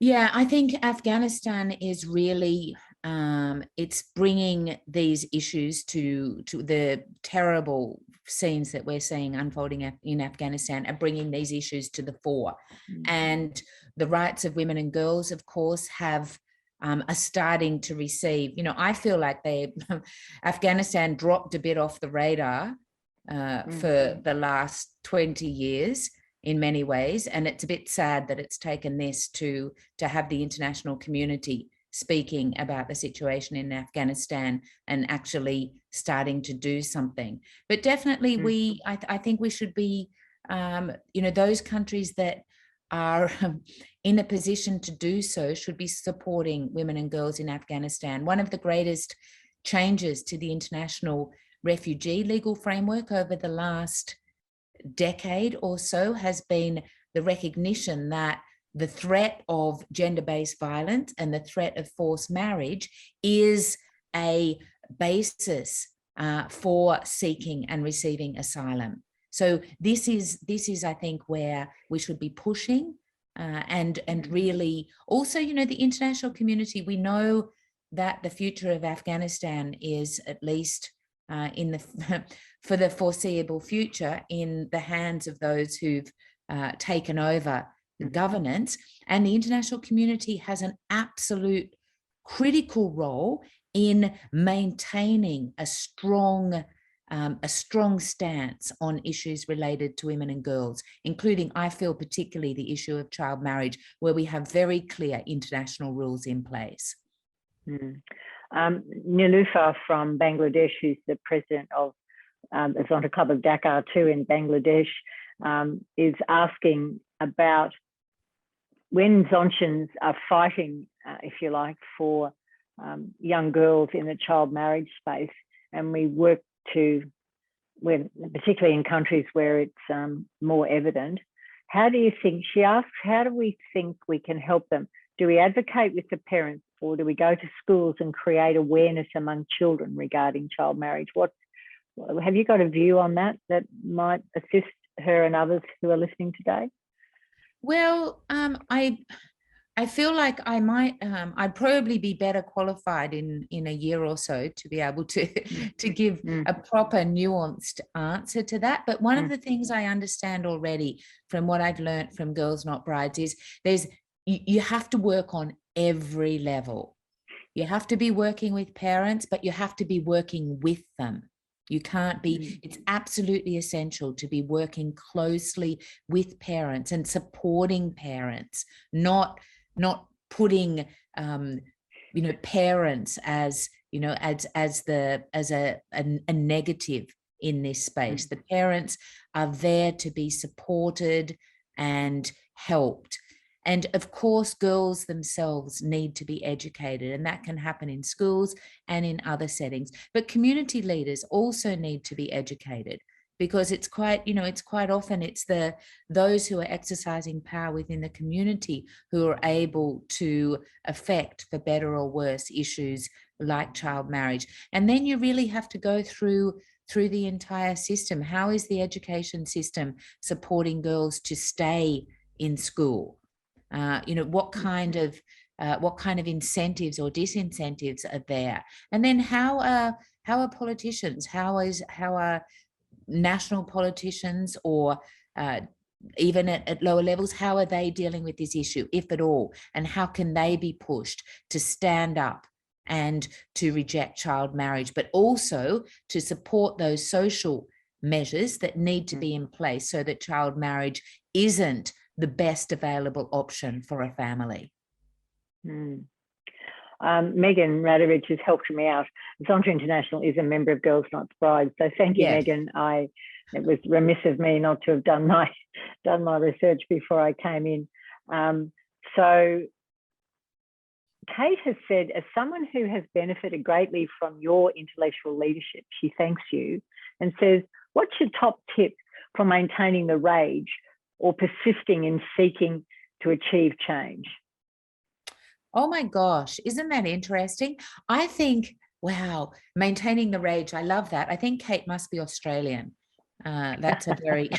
[SPEAKER 2] Yeah, I think Afghanistan is really, it's bringing these issues to the terrible scenes that we're seeing unfolding in Afghanistan, and bringing these issues to the fore. And the rights of women and girls, of course, are starting to receive, I feel like Afghanistan dropped a bit off the radar for the last 20 years. In many ways, and it's a bit sad that it's taken this to have the international community speaking about the situation in Afghanistan and actually starting to do something. But definitely I think we should be, those countries that are in a position to do so should be supporting women and girls in Afghanistan. One of the greatest changes to the international refugee legal framework over the last decade or so has been the recognition that the threat of gender-based violence and the threat of forced marriage is a basis for seeking and receiving asylum. So this is I think where we should be pushing and really also, the international community. We know that the future of Afghanistan is, at least for the foreseeable future, in the hands of those who've taken over the governance. And the international community has an absolute critical role in maintaining a strong a strong stance on issues related to women and girls, including, I feel, particularly the issue of child marriage, where we have very clear international rules in place.
[SPEAKER 1] Niloufar from Bangladesh, who's the president of the Zonta Club of Dhaka too in Bangladesh, is asking about when Zontians are fighting, if you like, for young girls in the child marriage space, and we work particularly in countries where it's more evident. How do you think, she asks, how do we think we can help them? Do we advocate with the parents, or do we go to schools and create awareness among children regarding child marriage? Have you got a view on that might assist her and others who are listening today?
[SPEAKER 2] Well, I feel like I might, I'd probably be better qualified in a year or so to be able to give a proper nuanced answer to that. But one of the things I understand already from what I've learned from Girls Not Brides is you have to work on every level. You have to be working with parents, but you have to be working with them. You can't be, it's absolutely essential to be working closely with parents and supporting parents, not putting parents as a negative in this space. The parents are there to be supported and helped. And of course, girls themselves need to be educated, and that can happen in schools and in other settings. But community leaders also need to be educated, because it's quite often it's those who are exercising power within the community who are able to affect, for better or worse, issues like child marriage. And then you really have to go through the entire system. How is the education system supporting girls to stay in school? What kind of incentives or disincentives are there? And then how are politicians? How are national politicians, or even at lower levels, how are they dealing with this issue, if at all? And how can they be pushed to stand up and to reject child marriage, but also to support those social measures that need to be in place so that child marriage isn't the best available option for a family?
[SPEAKER 1] Megan Radovich has helped me out. Zonta International is a member of Girls Not Brides, so thank you, yes. Megan. It was remiss of me not to have done my research before I came in. So Kate has said, as someone who has benefited greatly from your intellectual leadership, she thanks you and says, what's your top tip for maintaining the rage or persisting in seeking to achieve change?
[SPEAKER 2] Oh my gosh, isn't that interesting? I think, wow, maintaining the rage, I love that. I think Kate must be Australian. That's a very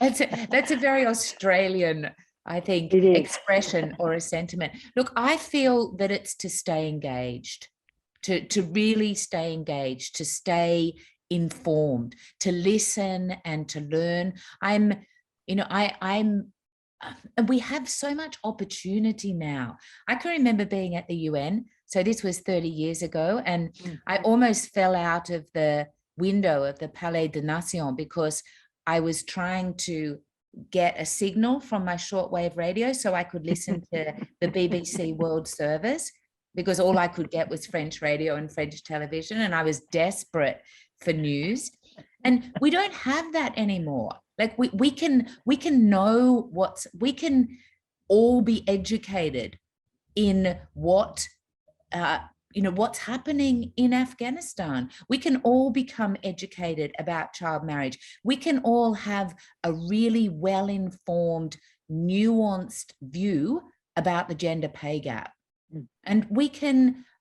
[SPEAKER 2] that's a very Australian, I think, expression or a sentiment. Look, I feel that it's to stay engaged, to really stay engaged, to stay informed, to listen and to learn. We have so much opportunity now. I can remember being at the UN. So this was 30 years ago, and I almost fell out of the window of the Palais des Nations because I was trying to get a signal from my shortwave radio so I could listen to the BBC World Service, because all I could get was French radio and French television, and I was desperate for news. And we don't have that anymore. Like we can know we can all be educated in what's happening in Afghanistan. We can all become educated about child marriage. We can all have a really well-informed, nuanced view about the gender pay gap. And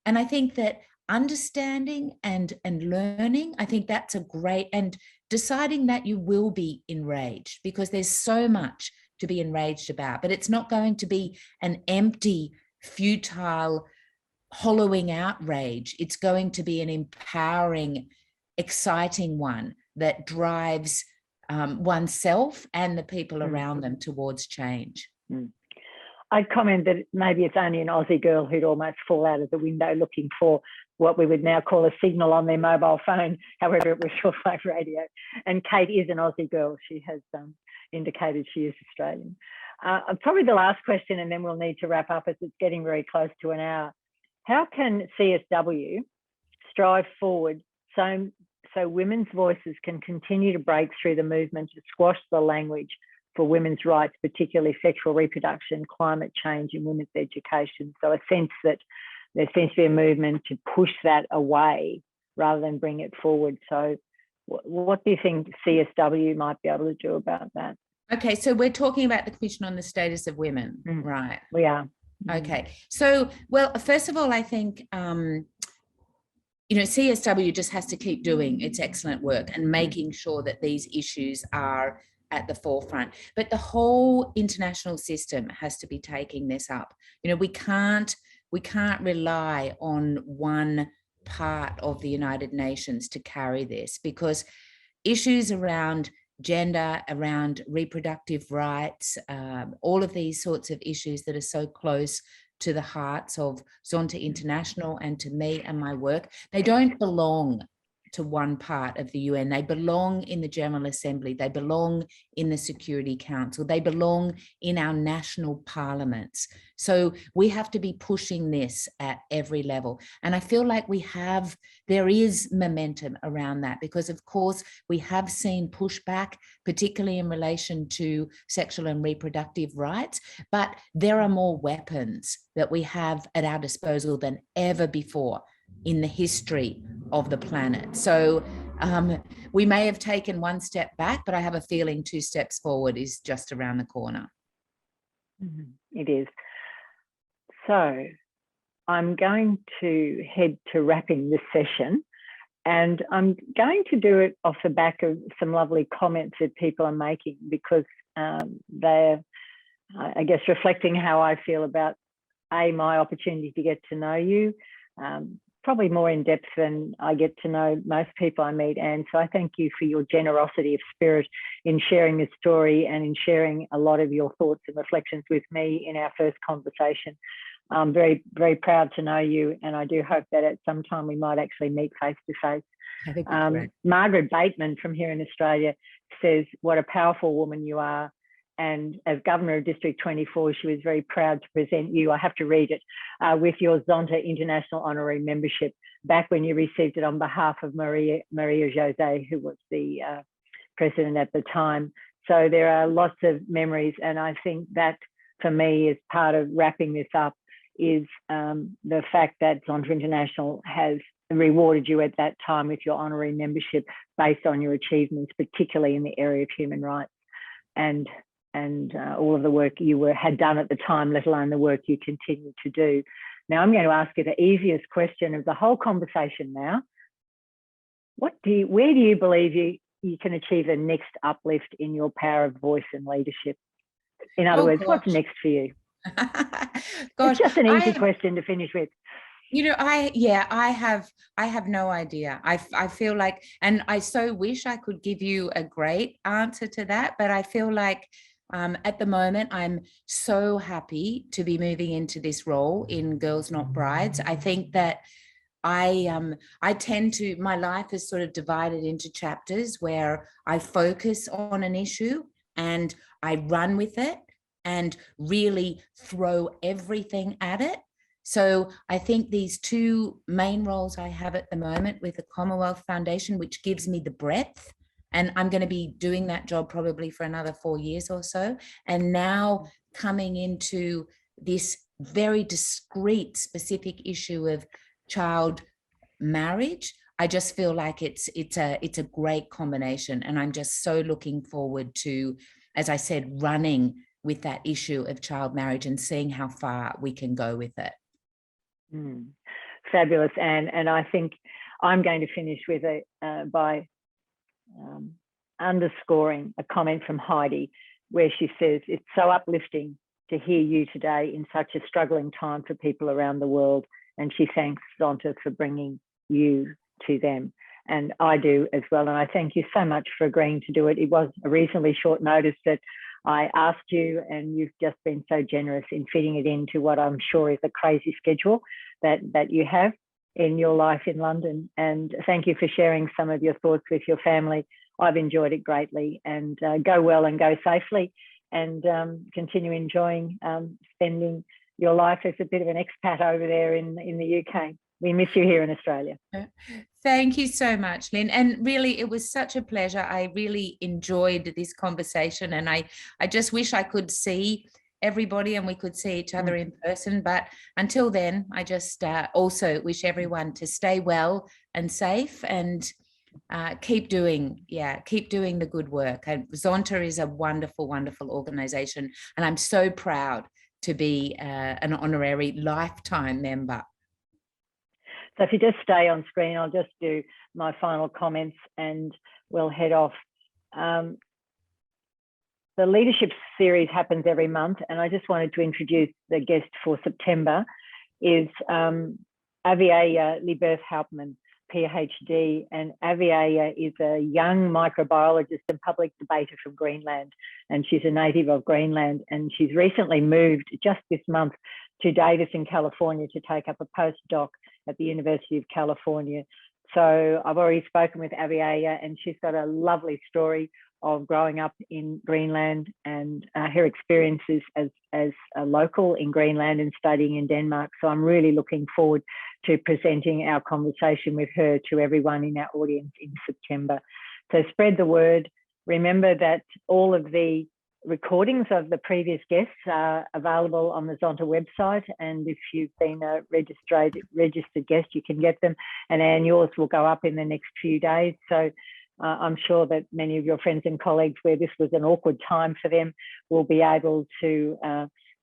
[SPEAKER 2] I think that understanding and learning, I think that's a great, and deciding that you will be enraged, because there's so much to be enraged about, but it's not going to be an empty, futile, hollowing out rage. It's going to be an empowering, exciting one that drives oneself and the people around them towards change.
[SPEAKER 1] I'd comment that maybe it's only an Aussie girl who'd almost fall out of the window looking for what we would now call a signal on their mobile phone. However, it was shortwave radio. And Kate is an Aussie girl. She has indicated she is Australian. Probably the last question, and then we'll need to wrap up as it's getting very close to an hour. How can CSW strive forward so women's voices can continue to break through the movement to squash the language for women's rights, particularly sexual reproduction, climate change and women's education? So a sense that there seems to be a movement to push that away rather than bring it forward. So what do you think CSW might be able to do about that?
[SPEAKER 2] Okay, so we're talking about the Commission on the Status of Women, right?
[SPEAKER 1] We are.
[SPEAKER 2] Okay, so, well, first of all, I think, you know, CSW just has to keep doing its excellent work and making sure that these issues are at the forefront. But the whole international system has to be taking this up. You know, we can't rely on one part of the United Nations to carry this, because issues around gender, around reproductive rights, all of these sorts of issues that are so close to the hearts of Zonta International and to me and my work, they don't belong to one part of the UN. They belong in the General Assembly. They belong in the Security Council. They belong in our national parliaments. So we have to be pushing this at every level. And I feel like there is momentum around that, because of course we have seen pushback, particularly in relation to sexual and reproductive rights, but there are more weapons that we have at our disposal than ever before in the history of the planet. So we may have taken one step back, but I have a feeling 2 steps forward is just around the corner.
[SPEAKER 1] It is. So I'm going to head to wrapping this session, and I'm going to do it off the back of some lovely comments that people are making, because they're, I guess, reflecting how I feel about my opportunity to get to know you, probably more in depth than I get to know most people I meet. And so I thank you for your generosity of spirit in sharing this story and in sharing a lot of your thoughts and reflections with me in our first conversation. I'm very, very proud to know you, and I do hope that at some time we might actually meet face to face. Margaret Bateman from here in Australia says, what a powerful woman you are. And as Governor of District 24, she was very proud to present you, I have to read it, with your Zonta International Honorary Membership back when you received it on behalf of Maria Jose, who was the president at the time. So there are lots of memories, and I think that for me is part of wrapping this up, is the fact that Zonta International has rewarded you at that time with your honorary membership based on your achievements, particularly in the area of human rights and all of the work you had done at the time, let alone the work you continue to do. Now I'm going to ask you the easiest question of the whole conversation now. Where do you believe you can achieve the next uplift in your power of voice and leadership? In other words, what's next for you? It's just an easy question to finish with.
[SPEAKER 2] You know, I have no idea. I feel like, and I so wish I could give you a great answer to that, but I feel like at the moment, I'm so happy to be moving into this role in Girls Not Brides. I think that I tend to, my life is sort of divided into chapters where I focus on an issue and I run with it and really throw everything at it. So I think these 2 main roles I have at the moment with the Commonwealth Foundation, which gives me the breadth, and I'm going to be doing that job probably for another 4 years or so. And now coming into this very discrete, specific issue of child marriage, I just feel like it's a great combination. And I'm just so looking forward to, as I said, running with that issue of child marriage and seeing how far we can go with it.
[SPEAKER 1] Fabulous, Anne. And I think I'm going to finish with by underscoring a comment from Heidi, where she says, it's so uplifting to hear you today in such a struggling time for people around the world. And she thanks Zonta for bringing you to them. And I do as well. And I thank you so much for agreeing to do it. It was a reasonably short notice that I asked you, and you've just been so generous in fitting it into what I'm sure is a crazy schedule that you have. in your life in London. And thank you for sharing some of your thoughts with your family. I've enjoyed it greatly, and go well and go safely, and continue enjoying spending your life as a bit of an expat over there in the UK. We miss you here in Australia.
[SPEAKER 2] Thank you so much, Lynn. And really, it was such a pleasure. I really enjoyed this conversation, and I just wish I could see everybody and we could see each other in person. But until then, I just also wish everyone to stay well and safe, and keep doing the good work. And Zonta is a wonderful, wonderful organization, and I'm so proud to be an honorary lifetime member.
[SPEAKER 1] So if you just stay on screen, I'll just do my final comments and we'll head off. The leadership series happens every month, and I just wanted to introduce the guest for September is Avia Lieberth-Hauptmann, PhD, and Avia is a young microbiologist and public debater from Greenland, and she's a native of Greenland, and she's recently moved just this month to Davis in California to take up a postdoc at the University of California. So I've already spoken with Avia, and she's got a lovely story of growing up in Greenland and her experiences as a local in Greenland and studying in Denmark. So I'm really looking forward to presenting our conversation with her to everyone in our audience in September. So spread the word. Remember that all of the recordings of the previous guests are available on the Zonta website, and if you've been a registered guest, you can get them, and yours will go up in the next few days. So I'm sure that many of your friends and colleagues, where this was an awkward time for them, will be able to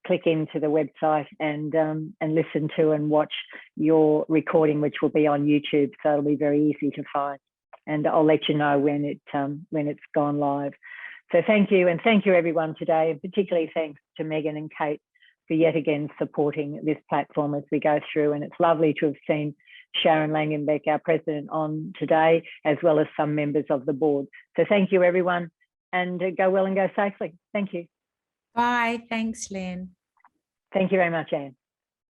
[SPEAKER 1] click into the website and listen to and watch your recording, which will be on YouTube. So it'll be very easy to find, and I'll let you know when it's gone live. So thank you, and thank you everyone today, and particularly thanks to Megan and Kate for yet again supporting this platform as we go through. And it's lovely to have seen Sharon Langenbeck, our president, on today, as well as some members of the board. So thank you everyone, and go well and go safely. Thank you.
[SPEAKER 2] Bye. Thanks, Lynn.
[SPEAKER 1] Thank you very much, Anne.